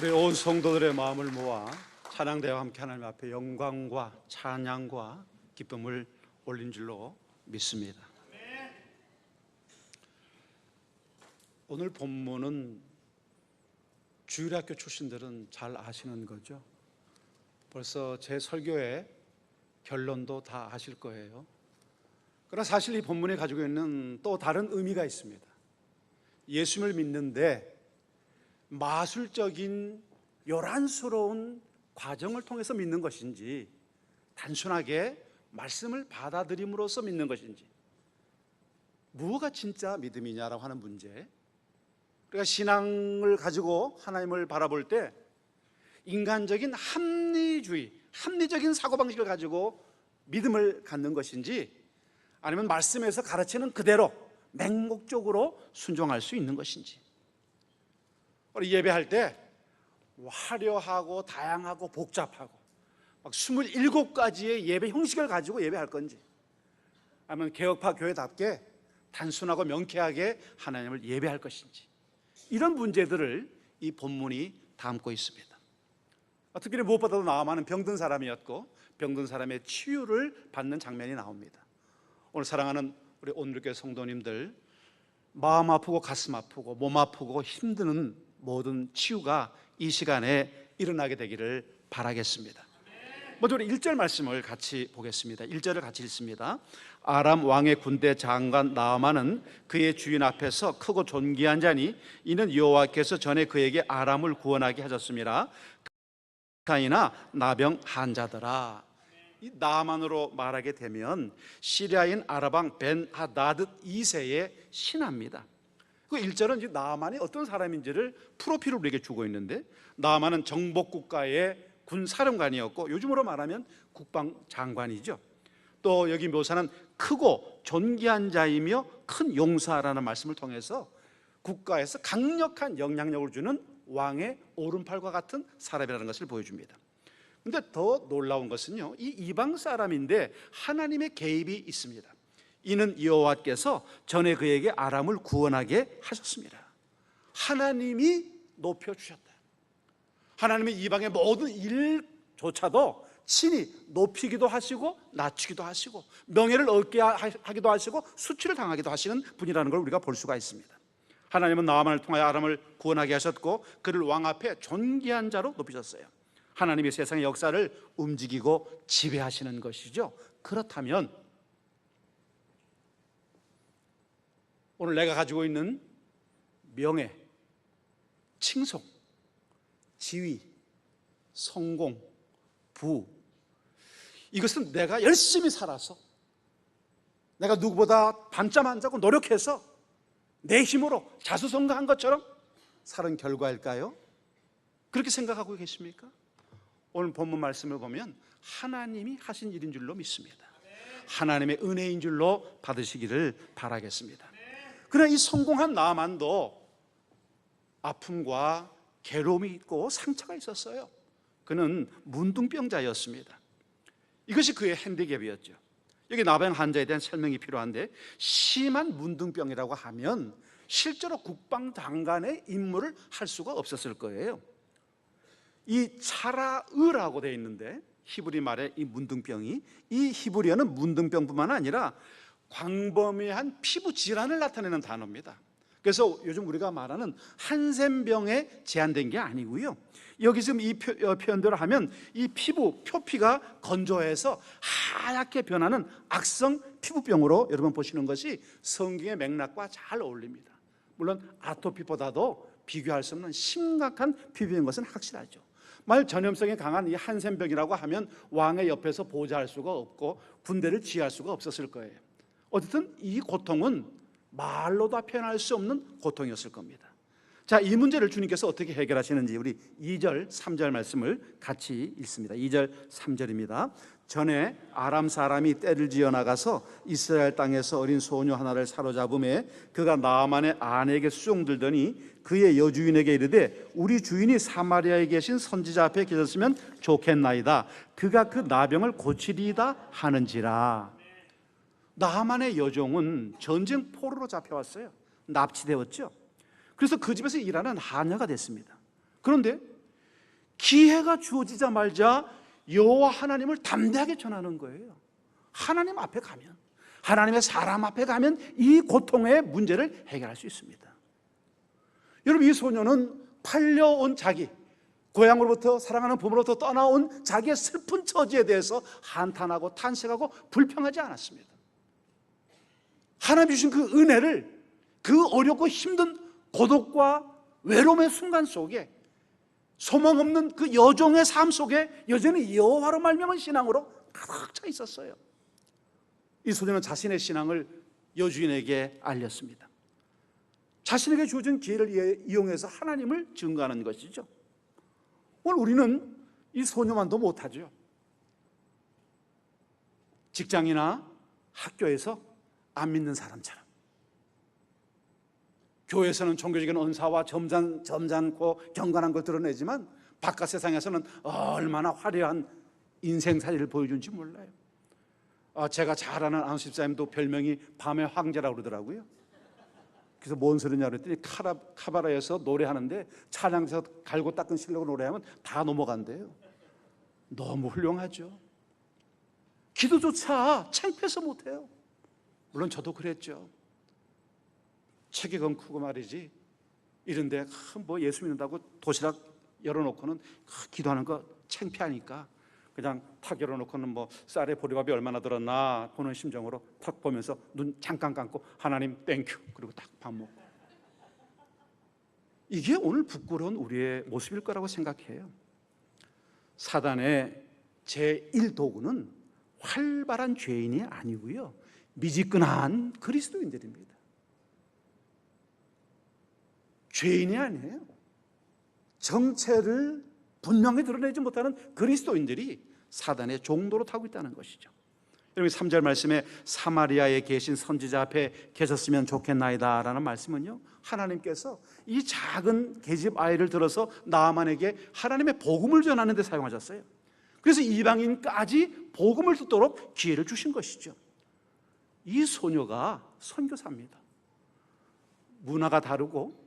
우리 온 성도들의 마음을 모아 찬양대와 함께 하나님 앞에 영광과 찬양과 기쁨을 올린 줄로 믿습니다. 오늘 본문은 주일학교 출신들은 잘 아시는 거죠. 벌써 제 설교의 결론도 다 아실 거예요. 그러나 사실 이 본문이 가지고 있는 또 다른 의미가 있습니다. 예수님을 믿는데 마술적인 요란스러운 과정을 통해서 믿는 것인지, 단순하게 말씀을 받아들임으로써 믿는 것인지, 무엇가 진짜 믿음이냐라고 하는 문제. 우리가 신앙을 가지고 하나님을 바라볼 때 인간적인 합리주의, 합리적인 사고방식을 가지고 믿음을 갖는 것인지, 아니면 말씀에서 가르치는 그대로 맹목적으로 순종할 수 있는 것인지. 우리 예배할 때 화려하고 다양하고 복잡하고 막 27가지의 예배 형식을 가지고 예배할 건지, 아니면 개혁파 교회답게 단순하고 명쾌하게 하나님을 예배할 것인지, 이런 문제들을 이 본문이 담고 있습니다. 특별히 무엇보다도 나아만은 병든 사람이었고 병든 사람의 치유를 받는 장면이 나옵니다. 오늘 사랑하는 우리 온누리교회 성도님들, 마음 아프고 가슴 아프고 몸 아프고 힘드는 모든 치유가 이 시간에 일어나게 되기를 바라겠습니다. 먼저 우리 1절 말씀을 같이 보겠습니다. 1절을 같이 읽습니다. 아람 왕의 군대 장관 나아만은 그의 주인 앞에서 크고 존귀한 자니 이는 여호와께서 전에 그에게 아람을 구원하게 하셨습니다. 가이나 나병 환자더라. 이 나아만으로 말하게 되면 시리아인 아랍왕 벤 하다드 2세의 신하입니다. 그 1절은 이제 나아만이 어떤 사람인지를 프로필을 우리에게 주고 있는데, 나아만은 정복국가의 군사령관이었고 요즘으로 말하면 국방장관이죠. 또 여기 묘사는 크고 존귀한 자이며 큰 용사라는 말씀을 통해서 국가에서 강력한 영향력을 주는 왕의 오른팔과 같은 사람이라는 것을 보여줍니다. 그런데 더 놀라운 것은요, 이 이방 사람인데 하나님의 개입이 있습니다. 이는 여호와께서 전에 그에게 아람을 구원하게 하셨습니다. 하나님이 높여주셨다. 하나님의 이방의 모든 일조차도 친히 높이기도 하시고 낮추기도 하시고 명예를 얻게 하기도 하시고 수치를 당하기도 하시는 분이라는 걸 우리가 볼 수가 있습니다. 하나님은 나아만을 통하여 아람을 구원하게 하셨고 그를 왕 앞에 존귀한 자로 높이셨어요. 하나님이 세상의 역사를 움직이고 지배하시는 것이죠. 그렇다면 오늘 내가 가지고 있는 명예, 칭송, 지위, 성공, 부, 이것은 내가 열심히 살아서, 내가 누구보다 밤잠 안 자고 노력해서 내 힘으로 자수성가한 것처럼 살은 결과일까요? 그렇게 생각하고 계십니까? 오늘 본문 말씀을 보면 하나님이 하신 일인 줄로 믿습니다. 하나님의 은혜인 줄로 받으시기를 바라겠습니다. 그러나 이 성공한 나아만도 아픔과 괴로움이 있고 상처가 있었어요. 그는 문둥병자였습니다. 이것이 그의 핸디캡이었죠. 여기 나병 환자에 대한 설명이 필요한데, 심한 문둥병이라고 하면 실제로 국방장관의 임무를 할 수가 없었을 거예요. 이 차라으라고 되어 있는데, 히브리 말에 이 문둥병이, 이 히브리어는 문둥병뿐만 아니라 광범위한 피부 질환을 나타내는 단어입니다. 그래서 요즘 우리가 말하는 한센병에 제한된 게 아니고요, 여기 지금 이 표현대로 하면 이 피부 표피가 건조해서 하얗게 변하는 악성 피부병으로 여러분 보시는 것이 성경의 맥락과 잘 어울립니다. 물론 아토피보다도 비교할 수 없는 심각한 피부인 것은 확실하죠. 만약 전염성이 강한 이 한센병이라고 하면 왕의 옆에서 보좌할 수가 없고 군대를 지휘할 수가 없었을 거예요. 어쨌든 이 고통은 말로 다 표현할 수 없는 고통이었을 겁니다. 자, 이 문제를 주님께서 어떻게 해결하시는지 우리 2절, 3절 말씀을 같이 읽습니다. 2절, 3절입니다. 전에 아람 사람이 떼를 지어 나가서 이스라엘 땅에서 어린 소녀 하나를 사로잡음에 그가 나아만의 아내에게 수종들더니 그의 여주인에게 이르되 우리 주인이 사마리아에 계신 선지자 앞에 계셨으면 좋겠나이다. 그가 그 나병을 고치리이다 하는지라. 나아만의 여종은 전쟁 포로로 잡혀왔어요. 납치되었죠. 그래서 그 집에서 일하는 하녀가 됐습니다. 그런데 기회가 주어지자마자 여호와 하나님을 담대하게 전하는 거예요. 하나님 앞에 가면, 하나님의 사람 앞에 가면 이 고통의 문제를 해결할 수 있습니다. 여러분, 이 소녀는 팔려온 자기, 고향으로부터, 사랑하는 부모로부터 떠나온 자기의 슬픈 처지에 대해서 한탄하고 탄식하고 불평하지 않았습니다. 하나님 주신 그 은혜를, 그 어렵고 힘든 고독과 외로움의 순간 속에, 소망 없는 그 여종의 삶 속에 여전히 여호와로 말미암은 신앙으로 가득 차 있었어요. 이 소녀는 자신의 신앙을 여주인에게 알렸습니다. 자신에게 주어진 기회를 이용해서 하나님을 증거하는 것이죠. 오늘 우리는 이 소녀만도 못하죠. 직장이나 학교에서 안 믿는 사람처럼, 교회에서는 종교적인 언사와 점잖고 경건한 걸 드러내지만 바깥 세상에서는 얼마나 화려한 인생사를 보여준지 몰라요. 제가 잘 아는 안수 집사님도 별명이 밤의 황제라고 그러더라고요. 그래서 뭔 소리냐 그랬더니 카바라에서 노래하는데 찬양에서 갈고 닦은 실력으로 노래하면 다 넘어간대요. 너무 훌륭하죠. 기도조차 창피해서 못해요. 물론 저도 그랬죠. 체격은 크고 말이지, 이런데 뭐 예수 믿는다고 도시락 열어놓고는 기도하는 거 창피하니까 그냥 탁 열어놓고는 뭐 쌀에 보리밥이 얼마나 들었나 보는 심정으로 탁 보면서 눈 잠깐 감고 하나님 땡큐, 그리고 딱 밥 먹고. 이게 오늘 부끄러운 우리의 모습일 거라고 생각해요. 사단의 제1도구는 활발한 죄인이 아니고요, 미지근한 그리스도인들입니다. 죄인이 아니에요. 정체를 분명히 드러내지 못하는 그리스도인들이 사단의 종도로 타고 있다는 것이죠. 여러분, 3절 말씀에 사마리아에 계신 선지자 앞에 계셨으면 좋겠나이다 라는 말씀은요, 하나님께서 이 작은 계집 아이를 들어서 나아만에게 하나님의 복음을 전하는 데 사용하셨어요. 그래서 이방인까지 복음을 듣도록 기회를 주신 것이죠. 이 소녀가 선교사입니다. 문화가 다르고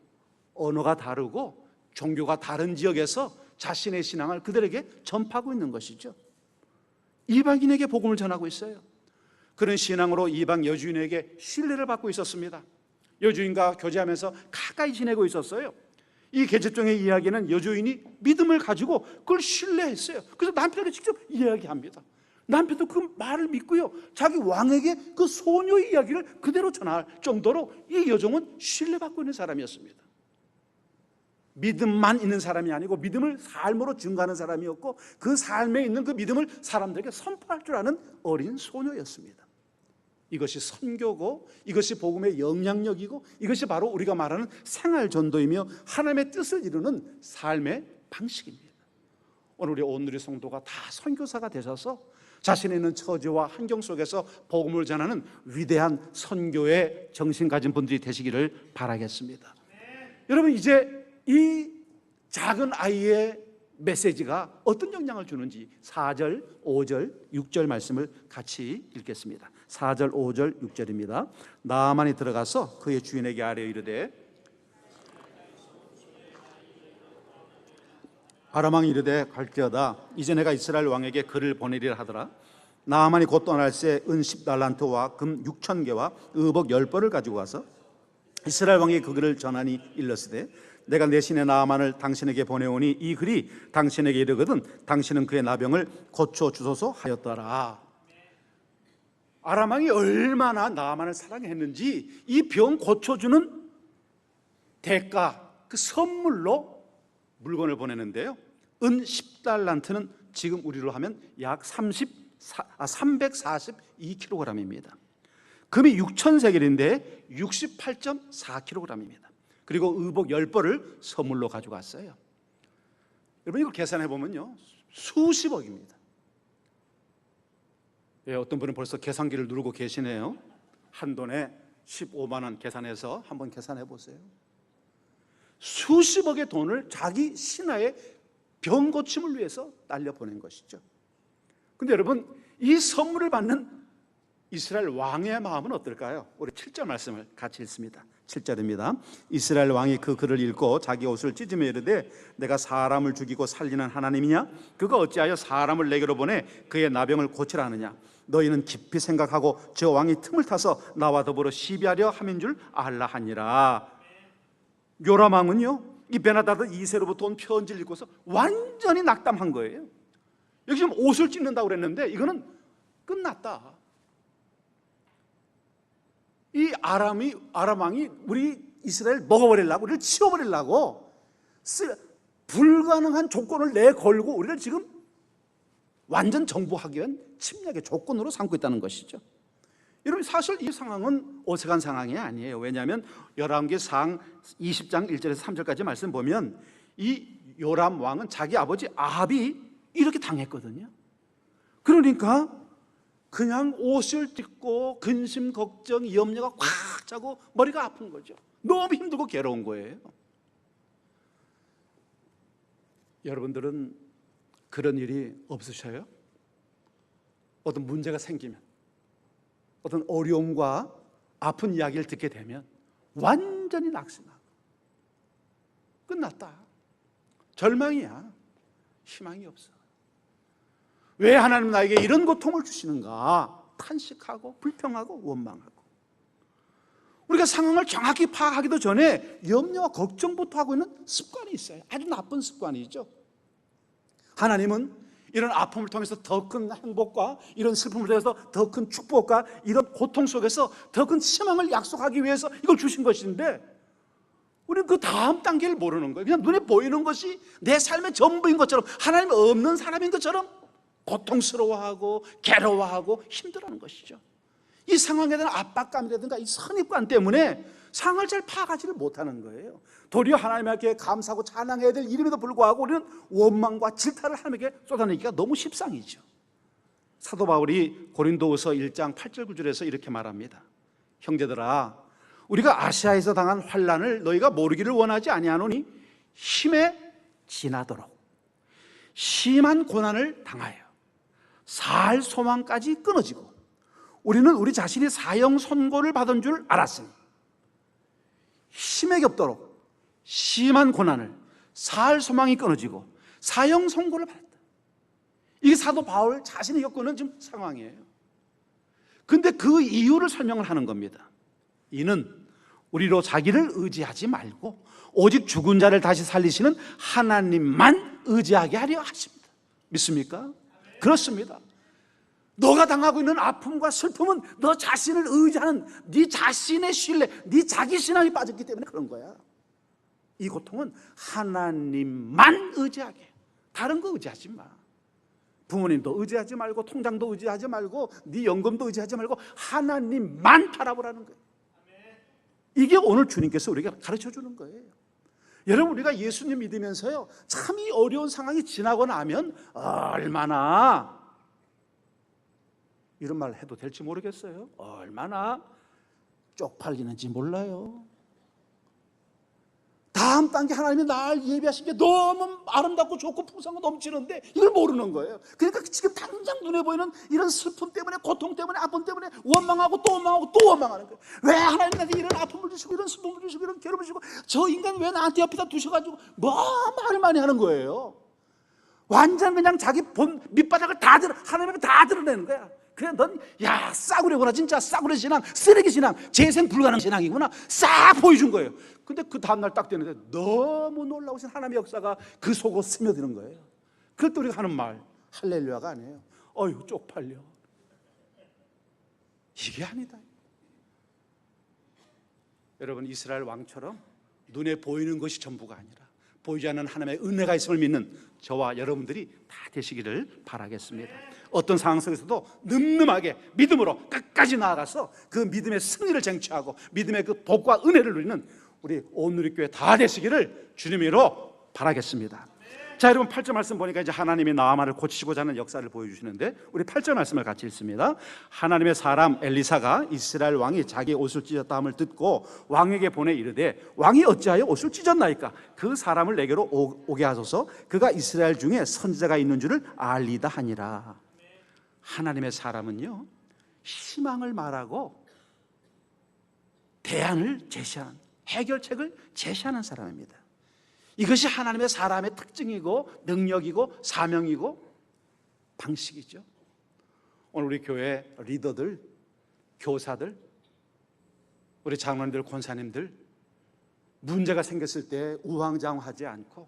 언어가 다르고 종교가 다른 지역에서 자신의 신앙을 그들에게 전파하고 있는 것이죠. 이방인에게 복음을 전하고 있어요. 그런 신앙으로 이방 여주인에게 신뢰를 받고 있었습니다. 여주인과 교제하면서 가까이 지내고 있었어요. 이 계집종의 이야기는 여주인이 믿음을 가지고 그걸 신뢰했어요. 그래서 남편에게 직접 이야기합니다. 남편도 그 말을 믿고요, 자기 왕에게 그 소녀의 이야기를 그대로 전할 정도로 이 여종은 신뢰받고 있는 사람이었습니다. 믿음만 있는 사람이 아니고 믿음을 삶으로 증거하는 사람이었고, 그 삶에 있는 그 믿음을 사람들에게 선포할 줄 아는 어린 소녀였습니다. 이것이 선교고, 이것이 복음의 영향력이고, 이것이 바로 우리가 말하는 생활 전도이며 하나님의 뜻을 이루는 삶의 방식입니다. 오늘 우리 온누리 성도가 다 선교사가 되셔서 자신의 있는 처지와 환경 속에서 복음을 전하는 위대한 선교의 정신 가진 분들이 되시기를 바라겠습니다. 여러분, 이제 이 작은 아이의 메시지가 어떤 영향을 주는지 4절, 5절, 6절 말씀을 같이 읽겠습니다. 4절, 5절, 6절입니다. 나아만이 들어가서 그의 주인에게 아뢰어 이르되, 아람왕이 이르되 갈지어다. 이제 내가 이스라엘 왕에게 글을 보내리라 하더라. 나아만이 곧 떠날새 은 10달란트와 금 6,000개와 의복 10벌을 가지고 와서 이스라엘 왕에게 그 글을 전하니 일렀으되, 내가 내 신의 나아만을 당신에게 보내오니 이 글이 당신에게 이르거든 당신은 그의 나병을 고쳐 주소서 하였더라. 아람 왕이 얼마나 나아만을 사랑했는지 이 병 고쳐주는 대가, 그 선물로 물건을 보내는데요, 은 10달란트는 지금 우리로 하면 약 342kg입니다. 금이 6,000세겔인데 68.4kg입니다. 그리고 의복 10벌을 선물로 가지고 왔어요. 여러분, 이거 계산해 보면요, 수십억입니다. 예, 어떤 분은 벌써 계산기를 누르고 계시네요. 한 돈에 15만 원 계산해서 한번 계산해 보세요. 수십억의 돈을 자기 신하의 병 고침을 위해서 날려 보낸 것이죠. 근데 여러분, 이 선물을 받는 이스라엘 왕의 마음은 어떨까요? 우리 7절 말씀을 같이 읽습니다. 7절입니다. 이스라엘 왕이 그 글을 읽고 자기 옷을 찢으며 이르되 내가 사람을 죽이고 살리는 하나님이냐? 그가 어찌하여 사람을 내게로 보내 그의 나병을 고치라 하느냐? 너희는 깊이 생각하고 저 왕이 틈을 타서 나와 더불어 시비하려 함인 줄 알라 하니라. 요람 왕은요, 이 베나다드 2세로부터 온 편지를 읽고서 완전히 낙담한 거예요. 여기 지금 옷을 찢는다고 그랬는데 이거는 끝났다. 이 아람 왕이 우리 이스라엘 먹어버리려고, 우리를 치워버리려고 불가능한 조건을 내걸고 우리를 지금 완전 정복하기 위한 침략의 조건으로 삼고 있다는 것이죠. 여러분, 사실 이 상황은 어색한 상황이 아니에요. 왜냐하면 열왕기상 20장 1절에서 3절까지 말씀 보면 이 요람 왕은 자기 아버지 아합이 이렇게 당했거든요. 그러니까 그냥 옷을 찢고 근심, 걱정, 염려가 꽉 차고 머리가 아픈 거죠. 너무 힘들고 괴로운 거예요. 여러분들은 그런 일이 없으셔요? 어떤 문제가 생기면, 어떤 어려움과 아픈 이야기를 듣게 되면 완전히 낙심하고 끝났다, 절망이야, 희망이 없어. 왜 하나님 나에게 이런 고통을 주시는가 탄식하고 불평하고 원망하고, 우리가 상황을 정확히 파악하기도 전에 염려와 걱정부터 하고 있는 습관이 있어요. 아주 나쁜 습관이죠. 하나님은 이런 아픔을 통해서 더 큰 행복과 이런 슬픔을 통해서 더 큰 축복과 이런 고통 속에서 더 큰 희망을 약속하기 위해서 이걸 주신 것인데, 우리는 그 다음 단계를 모르는 거예요. 그냥 눈에 보이는 것이 내 삶의 전부인 것처럼, 하나님 없는 사람인 것처럼 고통스러워하고 괴로워하고 힘들어하는 것이죠. 이 상황에 대한 압박감이라든가 이 선입관 때문에 상황을 잘 파악하지를 못하는 거예요. 도리어 하나님께 감사하고 찬양해야 될 일임에도 불구하고 우리는 원망과 질타를 하나님께 쏟아내기가 너무 십상이죠. 사도 바울이 고린도후서 1장 8절 9절에서 이렇게 말합니다. 형제들아, 우리가 아시아에서 당한 환난을 너희가 모르기를 원하지 아니하노니 힘에 지나도록 심한 고난을 당하여 살 소망까지 끊어지고 우리는 우리 자신이 사형 선고를 받은 줄 알았으니 힘에 겹도록 심한 고난을, 살 소망이 끊어지고 사형 선고를 받았다. 이게 사도 바울 자신이 겪는 지금 상황이에요. 근데 그 이유를 설명을 하는 겁니다. 이는 우리로 자기를 의지하지 말고 오직 죽은 자를 다시 살리시는 하나님만 의지하게 하려 하십니다. 믿습니까? 그렇습니다. 너가 당하고 있는 아픔과 슬픔은 너 자신을 의지하는 네 자신의 신뢰, 네 자기 신앙이 빠졌기 때문에 그런 거야. 이 고통은 하나님만 의지하게 해요. 다른 거 의지하지 마. 부모님도 의지하지 말고, 통장도 의지하지 말고, 네 연금도 의지하지 말고 하나님만 바라보라는 거예요. 이게 오늘 주님께서 우리에게 가르쳐 주는 거예요. 여러분, 우리가 예수님 믿으면서요, 참 이 어려운 상황이 지나고 나면 얼마나, 이런 말 해도 될지 모르겠어요, 얼마나 쪽팔리는지 몰라요. 다음 단계 하나님이 날 예비하신 게 너무 아름답고 좋고 풍성하고 넘치는데 이걸 모르는 거예요. 그러니까 지금 당장 눈에 보이는 이런 슬픔 때문에, 고통 때문에, 아픔 때문에 원망하고 또 원망하고 또 원망하는 거예요. 왜 하나님이 나한테 이런 아픔을 주시고 이런 슬픔을 주시고 이런 괴로움을 주시고 저 인간 왜 나한테 옆에다 두셔가지고 말을 많이 하는 거예요. 완전 그냥 자기 본 밑바닥을 다 하나님에게 다 드러내는 거야. 그냥 넌 야 싸구려구나, 진짜 싸구려 신앙, 쓰레기 신앙, 재생 불가능 신앙이구나 싹 보여준 거예요. 근데 그 다음날 딱 되는데 너무 놀라우신 하나님의 역사가 그 속으로 스며드는 거예요. 그럴 때 우리가 하는 말 할렐루야가 아니에요. 어휴 쪽팔려. 이게 아니다. 여러분, 이스라엘 왕처럼 눈에 보이는 것이 전부가 아니라 보이지 않는 하나님의 은혜가 있음을 믿는 저와 여러분들이 다 되시기를 바라겠습니다. 어떤 상황 속에서도 늠름하게 믿음으로 끝까지 나아가서 그 믿음의 승리를 쟁취하고 믿음의 그 복과 은혜를 누리는 우리 온누리교회 다 되시기를 주님으로 바라겠습니다. 자, 여러분 8절 말씀 보니까 이제 하나님이 나아만을 고치시고자 하는 역사를 보여주시는데, 우리 8절 말씀을 같이 읽습니다. 하나님의 사람 엘리사가 이스라엘 왕이 자기 옷을 찢었다 함을 듣고 왕에게 보내 이르되 왕이 어찌하여 옷을 찢었나이까? 그 사람을 내게로 오게 하소서. 그가 이스라엘 중에 선지자가 있는 줄을 알리다 하니라. 하나님의 사람은요, 희망을 말하고 대안을 제시하는, 해결책을 제시하는 사람입니다. 이것이 하나님의 사람의 특징이고 능력이고 사명이고 방식이죠. 오늘 우리 교회 리더들, 교사들, 우리 장로님들, 권사님들, 문제가 생겼을 때 우왕좌왕하지 않고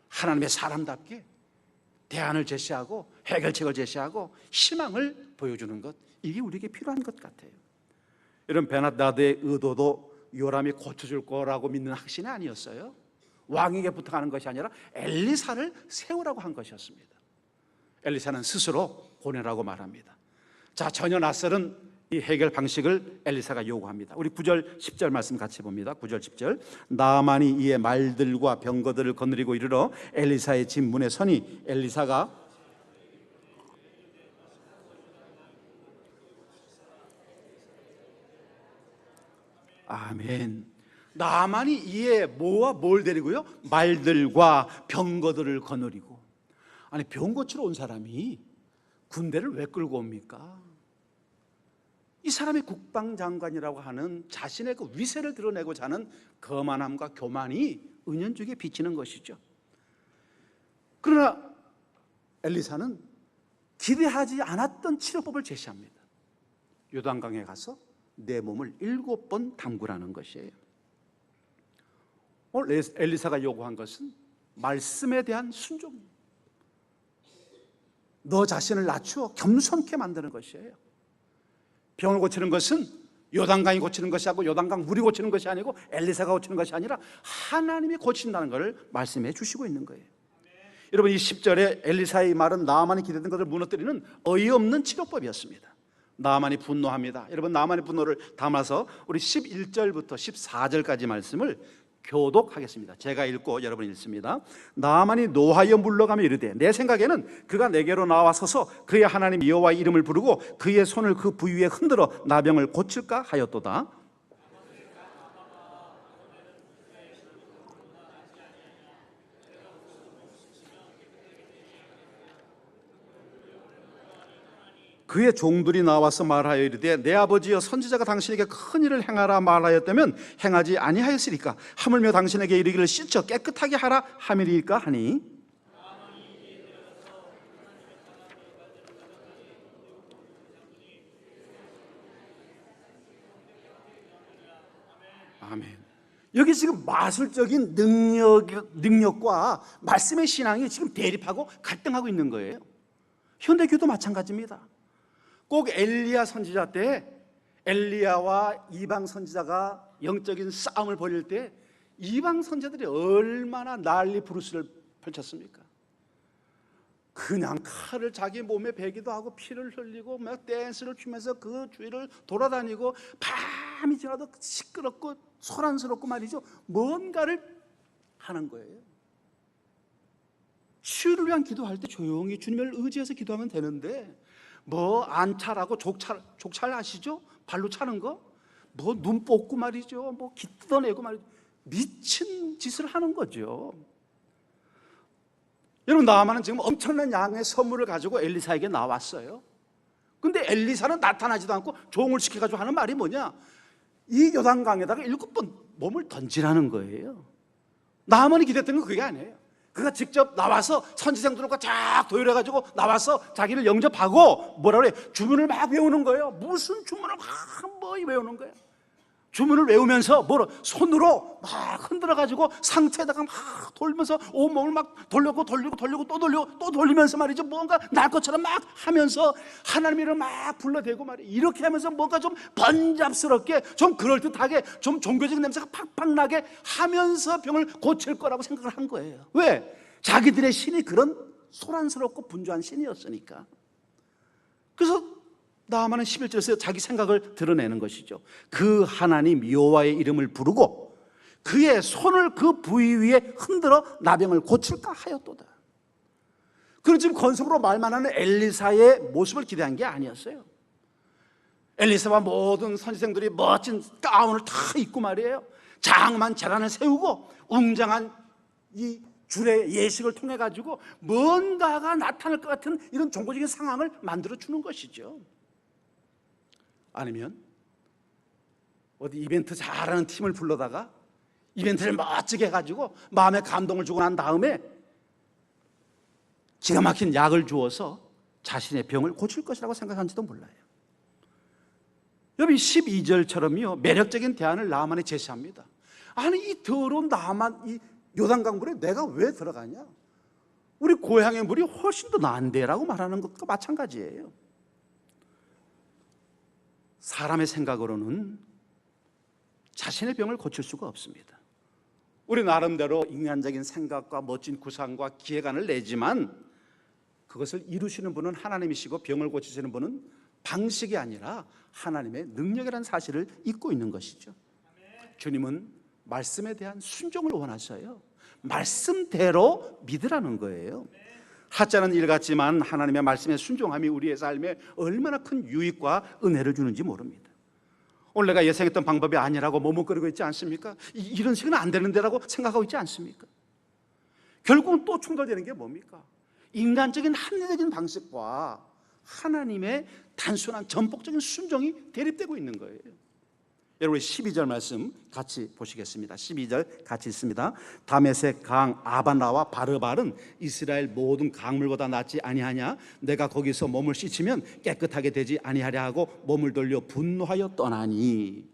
하나님의 사람답게 대안을 제시하고 해결책을 제시하고 희망을 보여주는 것, 이게 우리에게 필요한 것 같아요. 이런 베나다드의 의도도 요람이 고쳐줄 거라고 믿는 확신이 아니었어요. 왕에게 부탁하는 것이 아니라 엘리사를 세우라고 한 것이었습니다. 엘리사는 스스로 보내라고 말합니다. 자, 전혀 낯설은 이 해결 방식을 엘리사가 요구합니다. 우리 9절 10절 말씀 같이 봅니다. 9절 10절. 나아만이 이에 말들과 병거들을 거느리고 이르러 엘리사의 집 문에 서니 엘리사가 아멘. 나만이 이에 뭐와 뭘 데리고요? 말들과 병거들을 거느리고. 아니, 병 고치러 온 사람이 군대를 왜 끌고 옵니까? 이 사람이 국방장관이라고 하는 자신의 그 위세를 드러내고자 하는 거만함과 교만이 은연중에 비치는 것이죠. 그러나 엘리사는 기대하지 않았던 치료법을 제시합니다. 요단강에 가서 내 몸을 7번 담그라는 것이에요. 오늘 엘리사가 요구한 것은 말씀에 대한 순종입니다. 너 자신을 낮추어 겸손케 만드는 것이에요. 병을 고치는 것은 요단강이 고치는 것이 아니고 요단강 물이 고치는 것이 아니고 엘리사가 고치는 것이 아니라 하나님이 고친다는 것을 말씀해 주시고 있는 거예요. 여러분, 이 10절에 엘리사의 말은 나아만이 기대던 것을 무너뜨리는 어이없는 치료법이었습니다. 나아만이 분노합니다. 여러분, 나아만의 분노를 담아서 우리 11절부터 14절까지 말씀을 교독하겠습니다. 제가 읽고 여러분이 읽습니다. 나아만이 노하여 물러가며 이르되 내 생각에는 그가 내게로 나와서서 그의 하나님 여호와의 이름을 부르고 그의 손을 그 부위에 흔들어 나병을 고칠까 하였도다. 그의 종들이 나와서 말하여 이르되 내 아버지여 선지자가 당신에게 큰 일을 행하라 말하였다면 행하지 아니하였으리까? 하물며 당신에게 이르기를 씻어 깨끗하게 하라 함이리까 하니 아멘. 여기 지금 마술적인 능력과 말씀의 신앙이 지금 대립하고 갈등하고 있는 거예요. 현대교도 마찬가지입니다. 꼭 엘리야 선지자 때 엘리야와 이방 선지자가 영적인 싸움을 벌일 때 이방 선지자들이 얼마나 난리 부르스를 펼쳤습니까? 그냥 칼을 자기 몸에 베기도 하고 피를 흘리고 막 댄스를 추면서 그 주위를 돌아다니고 밤이 지나도 시끄럽고 소란스럽고 말이죠. 뭔가를 하는 거예요. 치유를 위한 기도할 때 조용히 주님을 의지해서 기도하면 되는데 뭐 안차라고 족찰 아시죠? 발로 차는 거? 뭐 눈 뽑고 말이죠. 뭐 기 뜯어내고 말이죠. 미친 짓을 하는 거죠. 여러분, 나아만은 지금 엄청난 양의 선물을 가지고 엘리사에게 나왔어요. 근데 엘리사는 나타나지도 않고 종을 시켜가지고 하는 말이 뭐냐? 이 요단강에다가 7번 몸을 던지라는 거예요. 나아만이 기대했던 건 그게 아니에요. 그가 직접 나와서 선지생들과 쫙 도열해가지고 나와서 자기를 영접하고 뭐라 그래? 주문을 막 외우는 거예요. 무슨 주문을 막 외우는 거예요. 주문을 외우면서 뭐로 손으로 막 흔들어가지고 상체에다가 막 돌면서 온몸을 막 돌리고 또 돌리면서 말이죠. 뭔가 날 것처럼 막 하면서 하나님 이름을 막 불러대고 말이에요. 이렇게 하면서 뭔가 좀 번잡스럽게 좀 그럴듯하게 좀 종교적인 냄새가 팍팍 나게 하면서 병을 고칠 거라고 생각을 한 거예요. 왜? 자기들의 신이 그런 소란스럽고 분주한 신이었으니까. 그래서 나아만은 11절에서 자기 생각을 드러내는 것이죠. 그 하나님 여호와의 이름을 부르고 그의 손을 그 부위 위에 흔들어 나병을 고칠까 하였도다. 그는 지금 건성으로 말만 하는 엘리사의 모습을 기대한 게 아니었어요. 엘리사와 모든 선지생들이 멋진 가운을 다 입고 말이에요. 장엄한 제단을 세우고 웅장한 이 주례 예식을 통해 가지고 뭔가가 나타날 것 같은 이런 종교적인 상황을 만들어 주는 것이죠. 아니면 어디 이벤트 잘하는 팀을 불러다가 이벤트를 멋지게 해가지고 마음에 감동을 주고 난 다음에 기가 막힌 약을 주어서 자신의 병을 고칠 것이라고 생각한지도 몰라요. 여러분 12절처럼요 매력적인 대안을 나만에 제시합니다. 아니 이 더러운 나만 이 요단강물에 내가 왜 들어가냐? 우리 고향의 물이 훨씬 더 나은데 라고 말하는 것과 마찬가지예요. 사람의 생각으로는 자신의 병을 고칠 수가 없습니다. 우리 나름대로 인간적인 생각과 멋진 구상과 기획안을 내지만 그것을 이루시는 분은 하나님이시고 병을 고치시는 분은 방식이 아니라 하나님의 능력이라는 사실을 잊고 있는 것이죠. 주님은 말씀에 대한 순종을 원하셔요. 말씀대로 믿으라는 거예요. 하자는 일 같지만 하나님의 말씀에 순종함이 우리의 삶에 얼마나 큰 유익과 은혜를 주는지 모릅니다. 오늘 내가 예상했던 방법이 아니라고 머뭇거리고 있지 않습니까? 이런 식은 안 되는데라고 생각하고 있지 않습니까? 결국은 또 충돌되는 게 뭡니까? 인간적인 합리적인 방식과 하나님의 단순한 전폭적인 순종이 대립되고 있는 거예요. 여러분 12절 말씀 같이 보시겠습니다. 12절 같이 있습니다. 다메섹 강 아바나와 바르발은 이스라엘 모든 강물보다 낫지 아니하냐? 내가 거기서 몸을 씻으면 깨끗하게 되지 아니하랴 하고 몸을 돌려 분노하여 떠나니.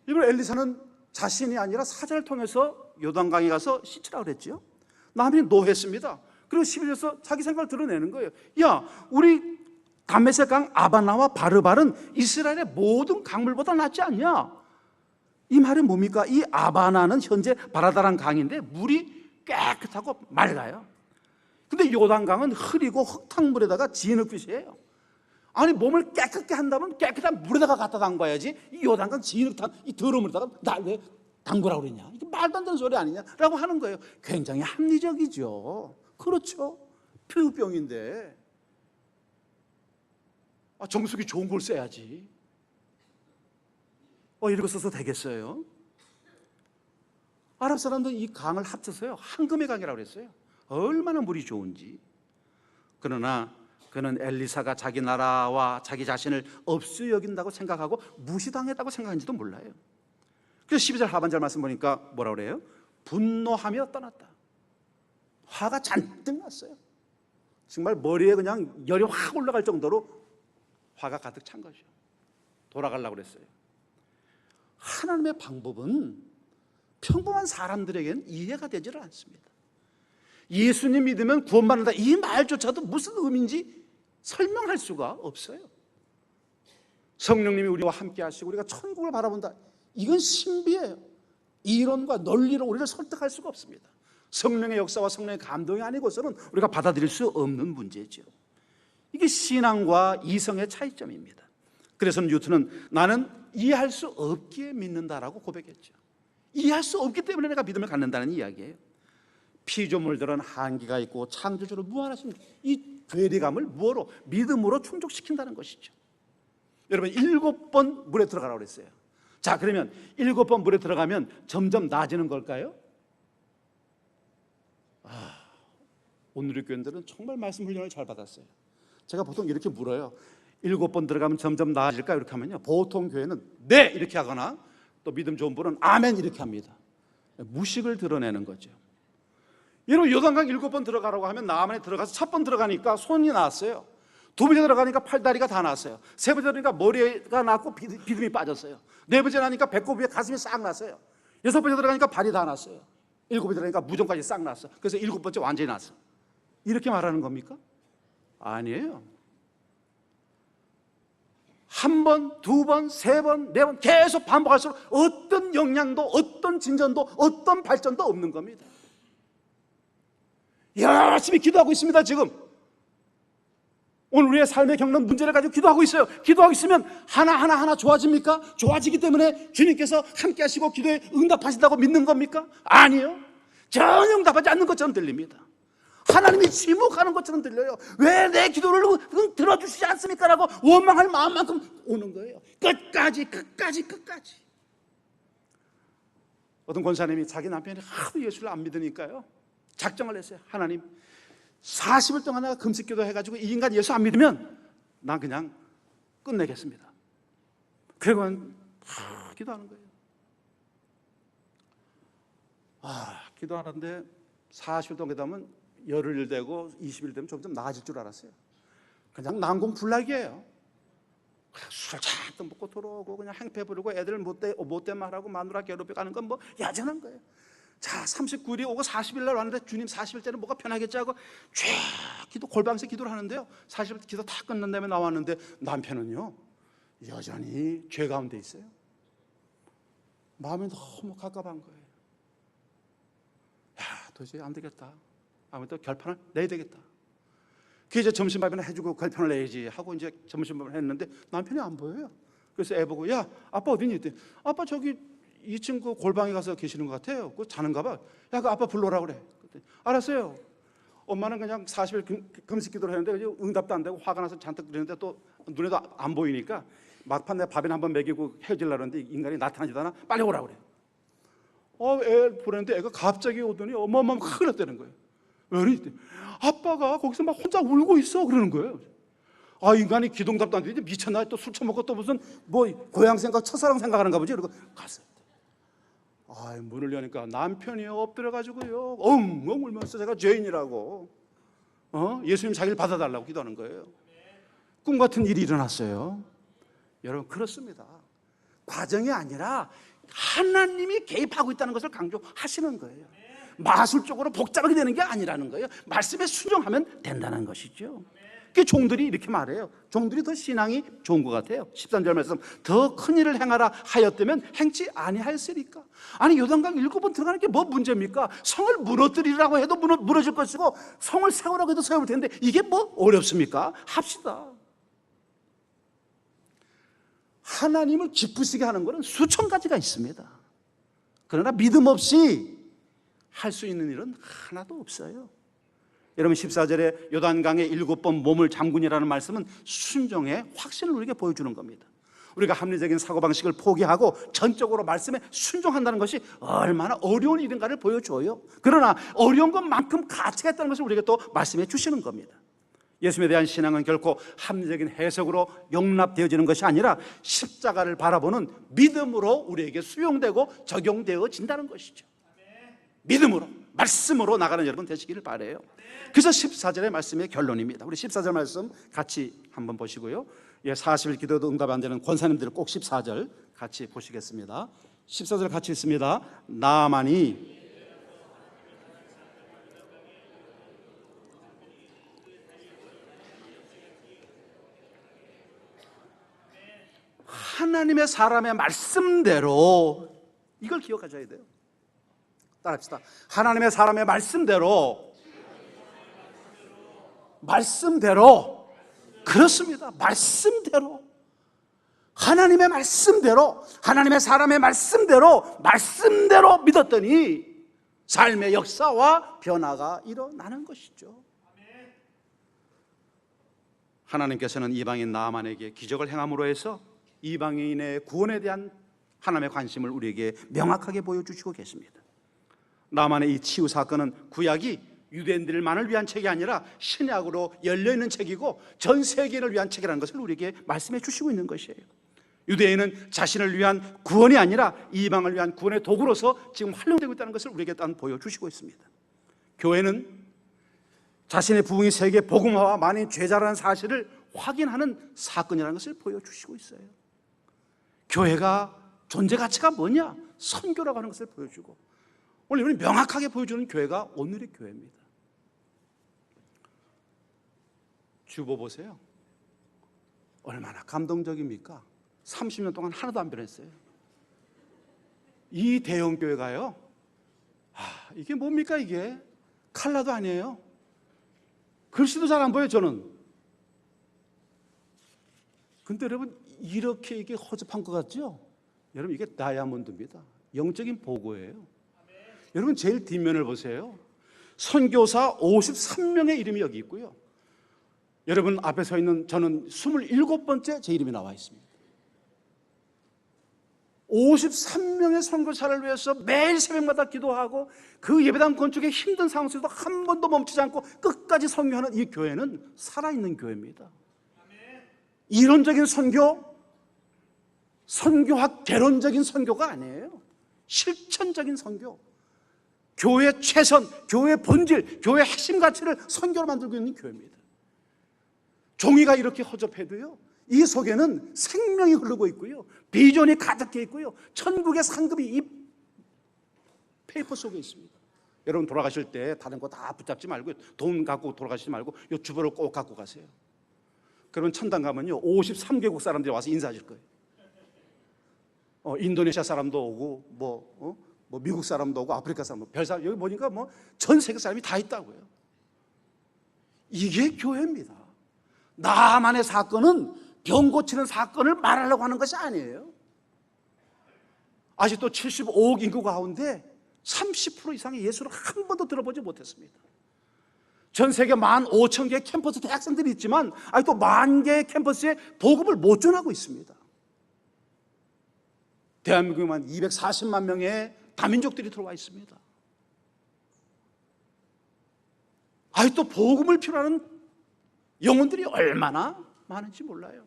이걸 엘리사는 자신이 아니라 사자를 통해서 요단강에 가서 씻으라고 그랬죠. 남이 노했습니다. 그리고 12절에서 자기 생각을 드러내는 거예요. 야, 우리 다메섹 강 아바나와 바르발은 이스라엘의 모든 강물보다 낫지 않냐? 이 말은 뭡니까? 이 아바나는 현재 바라다란 강인데 물이 깨끗하고 맑아요. 근데 요단강은 흐리고 흙탕물에다가 진흙빛이에요. 아니 몸을 깨끗게 한다면 깨끗한 물에다가 갖다 담가야지 이 요단강 진흙탕 이 더러운 물에다가 날 왜 담그라고 그러냐? 이게 말도 안 되는 소리 아니냐라고 하는 거예요. 굉장히 합리적이죠. 그렇죠. 피부병인데 정수기 좋은 걸 써야지. 이런 거 써서 되겠어요? 아랍 사람들은 이 강을 합쳐서요 황금의 강이라고 그랬어요. 얼마나 물이 좋은지. 그러나 그는 엘리사가 자기 나라와 자기 자신을 없이 여긴다고 생각하고 무시당했다고 생각하는지도 몰라요. 그래서 12절 하반절 말씀 보니까 뭐라고 그래요? 분노하며 떠났다. 화가 잔뜩 났어요. 정말 머리에 그냥 열이 확 올라갈 정도로 화가 가득 찬 거죠. 돌아가려고 그랬어요. 하나님의 방법은 평범한 사람들에게는 이해가 되지를 않습니다. 예수님 믿으면 구원받는다 이 말조차도 무슨 의미인지 설명할 수가 없어요. 성령님이 우리와 함께 하시고 우리가 천국을 바라본다, 이건 신비예요. 이론과 논리로 우리를 설득할 수가 없습니다. 성령의 역사와 성령의 감동이 아니고서는 우리가 받아들일 수 없는 문제죠. 이게 신앙과 이성의 차이점입니다. 그래서 뉴턴은 나는 이해할 수 없기에 믿는다라고 고백했죠. 이해할 수 없기 때문에 내가 믿음을 갖는다는 이야기예요. 피조물들은 한계가 있고 창조주로 무한하신 이 괴리감을 무엇으로? 믿음으로 충족시킨다는 것이죠. 여러분 7번 물에 들어가라고 그랬어요. 자, 그러면 7번 물에 들어가면 점점 나아지는 걸까요? 오늘의 교인들은 정말 말씀 훈련을 잘 받았어요. 제가 보통 이렇게 물어요. 7번 들어가면 점점 나아질까? 이렇게 하면요, 보통 교회는 네 이렇게 하거나 또 믿음 좋은 분은 아멘 이렇게 합니다. 무식을 드러내는 거죠. 여러분 요단강 7번 들어가라고 하면 남한에 들어가서 첫 번 들어가니까 손이 나왔어요. 두 번째 들어가니까 팔다리가 다 나왔어요. 세 번째 들어가니까 머리가 나왔고 비듬이 빠졌어요. 네 번째 나니까 배꼽 위에 가슴이 싹 났어요. 여섯 번째 들어가니까 발이 다 났어요. 일곱 번째 들어가니까 무정까지 싹 났어. 그래서 7번째 완전히 났어. 이렇게 말하는 겁니까? 아니에요. 한 번, 두 번, 세 번, 네 번 계속 반복할수록 어떤 영향도 어떤 진전도 어떤 발전도 없는 겁니다. 열심히 기도하고 있습니다. 지금 오늘 우리의 삶에 겪는 문제를 가지고 기도하고 있어요. 기도하고 있으면 하나하나 좋아집니까? 좋아지기 때문에 주님께서 함께 하시고 기도에 응답하신다고 믿는 겁니까? 아니요. 전혀 응답하지 않는 것처럼 들립니다. 하나님이 침묵하는 것처럼 들려요. 왜 내 기도를 들어주시지 않습니까? 라고 원망할 마음만큼 오는 거예요. 끝까지. 어떤 권사님이 자기 남편이 하도 예수를 안 믿으니까요, 작정을 했어요. 하나님 40일 동안 내가 금식기도 해가지고 이 인간 예수 안 믿으면 난 그냥 끝내겠습니다. 그리고는 기도하는 거예요. 기도하는데 40일 동안 기도하면 열흘 되고 20일 되면 좀 나아질 줄 알았어요. 그냥 난공불락이에요. 술 잔뜩 먹고 들어오고 그냥 행패 부리고 애들 못된 말하고 마누라 괴롭혀 가는 건 뭐 야전한 거예요. 자, 39일이 오고 40일 날 왔는데 주님 40일째는 뭐가 편하겠지 하고 쫙 골방에서 기도를 하는데요. 40일 기도 다 끝난 다음에 나왔는데 남편은요 여전히 죄 가운데 있어요. 마음이 너무 갑갑한 거예요. 도저히 안 되겠다. 아무래도 결판을 내야 되겠다. 그 이제 점심밥이나 해주고 결판을 내야지 하고 이제 점심밥을 했는데 남편이 안 보여요. 그래서 애 보고 야 아빠 어디 있니? 아빠 저기 2층 그 골방에 가서 계시는 것 같아요. 그 자는가 봐. 야 그 아빠 불러라 그래. 알았어요. 엄마는 그냥 40일 금식 기도를 했는데 응답도 안 되고 화가 나서 잔뜩 그러는데 또 눈에도 안 보이니까 막판 내 밥이나 한번 먹이고 헤어지려고 하는데 인간이 나타나지도 않아. 빨리 오라 그래. 애 보냈는데 애가 갑자기 오더니 어마어마하게 큰일 났다는 거예요. 왜 그러지? 아빠가 거기서 막 혼자 울고 있어 그러는 거예요. 인간이 기도응답도 안 되지 미쳤나? 또 술 처먹고 또 무슨 뭐 고향 생각 첫사랑 생각하는가 보지. 그러고 갔어요. 문을 여니까 남편이 엎드려가지고요 엉엉 울면서 제가 죄인이라고 예수님 자기를 받아달라고 기도하는 거예요. 꿈 같은 일이 일어났어요. 여러분 그렇습니다. 과정이 아니라 하나님이 개입하고 있다는 것을 강조하시는 거예요. 마술적으로 복잡하게 되는 게 아니라는 거예요. 말씀에 순종하면 된다는 것이죠. 그 종들이 이렇게 말해요. 종들이 더 신앙이 좋은 것 같아요. 13절 말씀 더 큰 일을 행하라 하였다면 행치 아니하였으리까. 아니 요단강 7번 들어가는 게 뭐 문제입니까? 성을 무너뜨리라고 해도 무너질 것이고 성을 세우라고 해도 세울 텐데 이게 뭐 어렵습니까? 합시다. 하나님을 기쁘시게 하는 것은 수천 가지가 있습니다. 그러나 믿음 없이 할 수 있는 일은 하나도 없어요. 여러분 14절에 요단강에 7번 몸을 잠그니라는 말씀은 순종의 확신을 우리에게 보여주는 겁니다. 우리가 합리적인 사고방식을 포기하고 전적으로 말씀에 순종한다는 것이 얼마나 어려운 일인가를 보여줘요. 그러나 어려운 것만큼 가치가 있다는 것을 우리에게 또 말씀해 주시는 겁니다. 예수님에 대한 신앙은 결코 합리적인 해석으로 용납되어지는 것이 아니라 십자가를 바라보는 믿음으로 우리에게 수용되고 적용되어진다는 것이죠. 믿음으로 말씀으로 나가는 여러분 되시기를 바라요. 그래서 14절의 말씀의 결론입니다. 우리 14절 말씀 같이 한번 보시고요. 40일 기도도 응답 안 되는 권사님들 꼭 14절 같이 보시겠습니다. 14절 같이 있습니다. 나만이 하나님의 사람의 말씀대로 이걸 기억하셔야 돼요. 따라합시다. 하나님의 사람의 말씀대로 그렇습니다. 말씀대로 하나님의 말씀대로 하나님의 사람의 말씀대로 믿었더니 삶의 역사와 변화가 일어나는 것이죠. 하나님께서는 이방인 나아만에게 기적을 행함으로 해서 이방인의 구원에 대한 하나님의 관심을 우리에게 명확하게 보여주시고 계십니다. 나아만의 이 치유 사건은 구약이 유대인들만을 위한 책이 아니라 신약으로 열려있는 책이고 전 세계를 위한 책이라는 것을 우리에게 말씀해 주시고 있는 것이에요. 유대인은 자신을 위한 구원이 아니라 이방을 위한 구원의 도구로서 지금 활용되고 있다는 것을 우리에게 또 보여주시고 있습니다. 교회는 자신의 부흥이 세계 복음화와 많은 죄자라는 사실을 확인하는 사건이라는 것을 보여주시고 있어요. 교회가 존재 가치가 뭐냐? 선교라고 하는 것을 보여주고 오늘 우리 명확하게 보여주는 교회가 오늘의 교회입니다. 주보 보세요. 얼마나 감동적입니까? 30년 동안 하나도 안 변했어요. 이 대형 교회가요. 이게 뭡니까 이게? 칼라도 아니에요. 글씨도 잘 안 보여요 저는. 근데 여러분 이렇게 이게 허접한 것 같죠? 여러분 이게 다이아몬드입니다. 영적인 보고예요. 여러분 제일 뒷면을 보세요. 선교사 53명의 이름이 여기 있고요. 여러분 앞에 서 있는 저는 27번째 제 이름이 나와 있습니다. 53명의 선교사를 위해서 매일 새벽마다 기도하고 그 예배당 건축에 힘든 상황 속에도 한 번도 멈추지 않고 끝까지 선교하는 이 교회는 살아있는 교회입니다. 이론적인 선교, 선교학 개론적인 선교가 아니에요. 실천적인 선교. 교회 최선, 교회 본질, 교회 핵심 가치를 선교로 만들고 있는 교회입니다. 종이가 이렇게 허접해도요, 이 속에는 생명이 흐르고 있고요, 비전이 가득해 있고요, 천국의 상급이 이 페이퍼 속에 있습니다. 여러분 돌아가실 때 다른 거 다 붙잡지 말고, 돈 갖고 돌아가시지 말고 이 주보를 꼭 갖고 가세요. 그러면 천당 가면요 53개국 사람들이 와서 인사하실 거예요. 인도네시아 사람도 오고 뭐 미국 사람도 오고 아프리카 사람도, 별 사람, 여기 보니까 뭐 전 세계 사람이 다 있다고요. 이게 교회입니다. 나만의 사건은 병 고치는 사건을 말하려고 하는 것이 아니에요. 아직도 75억 인구 가운데 30% 이상의 예수를 한 번도 들어보지 못했습니다. 전 세계 15,000개의 캠퍼스 대학생들이 있지만 아직도 10,000개의 캠퍼스에 복음을 못 전하고 있습니다. 대한민국에만 240만 명의 다민족들이 들어와 있습니다. 아직도 복음을 필요하는 영혼들이 얼마나 많은지 몰라요.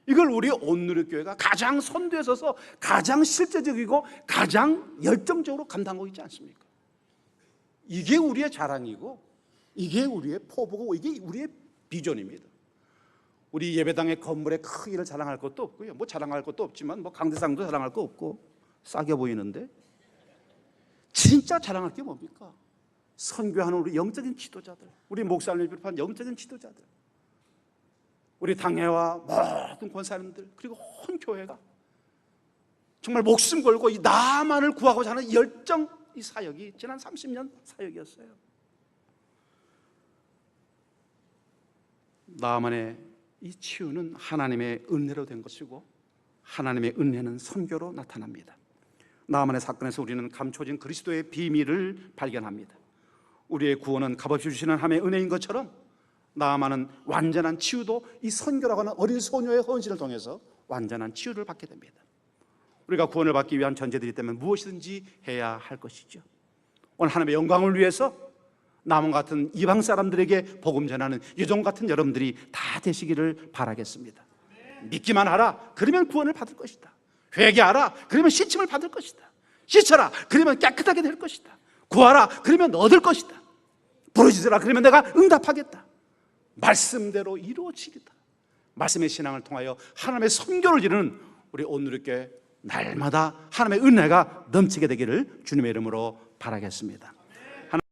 이걸 우리 온누리교회가 가장 선두에 서서 가장 실제적이고 가장 열정적으로 감당하고 있지 않습니까? 이게 우리의 자랑이고, 이게 우리의 포부고, 이게 우리의 비전입니다. 우리 예배당의 건물의 크기를 자랑할 것도 없고요, 뭐 자랑할 것도 없지만 뭐 강대상도 자랑할 거 없고 싸게 보이는데, 진짜 자랑할 게 뭡니까? 선교하는 우리 영적인 지도자들, 우리 목사님을 비롯한 영적인 지도자들, 우리 당회와 모든 권사님들, 그리고 온 교회가 정말 목숨 걸고 이 나만을 구하고자 하는 열정, 이 사역이 지난 30년 사역이었어요. 나만의 이 치유는 하나님의 은혜로 된 것이고, 하나님의 은혜는 선교로 나타납니다. 나만의 사건에서 우리는 감춰진 그리스도의 비밀을 발견합니다. 우리의 구원은 값없이 주시는 하나님의 은혜인 것처럼 나만은 완전한 치유도 이 선교라고 하는 어린 소녀의 헌신을 통해서 완전한 치유를 받게 됩니다. 우리가 구원을 받기 위한 전제들이 있다면 무엇이든지 해야 할 것이죠. 오늘 하나님의 영광을 위해서 남은 같은 이방 사람들에게 복음 전하는 유종 같은 여러분들이 다 되시기를 바라겠습니다. 믿기만 하라, 그러면 구원을 받을 것이다. 회개하라, 그러면 씻임을 받을 것이다. 씻어라, 그러면 깨끗하게 될 것이다. 구하라, 그러면 얻을 것이다. 부르짖으라, 그러면 내가 응답하겠다. 말씀대로 이루어지겠다. 말씀의 신앙을 통하여 하나님의 선교를 이루는 우리 온누리교회 날마다 하나님의 은혜가 넘치게 되기를 주님의 이름으로 바라겠습니다.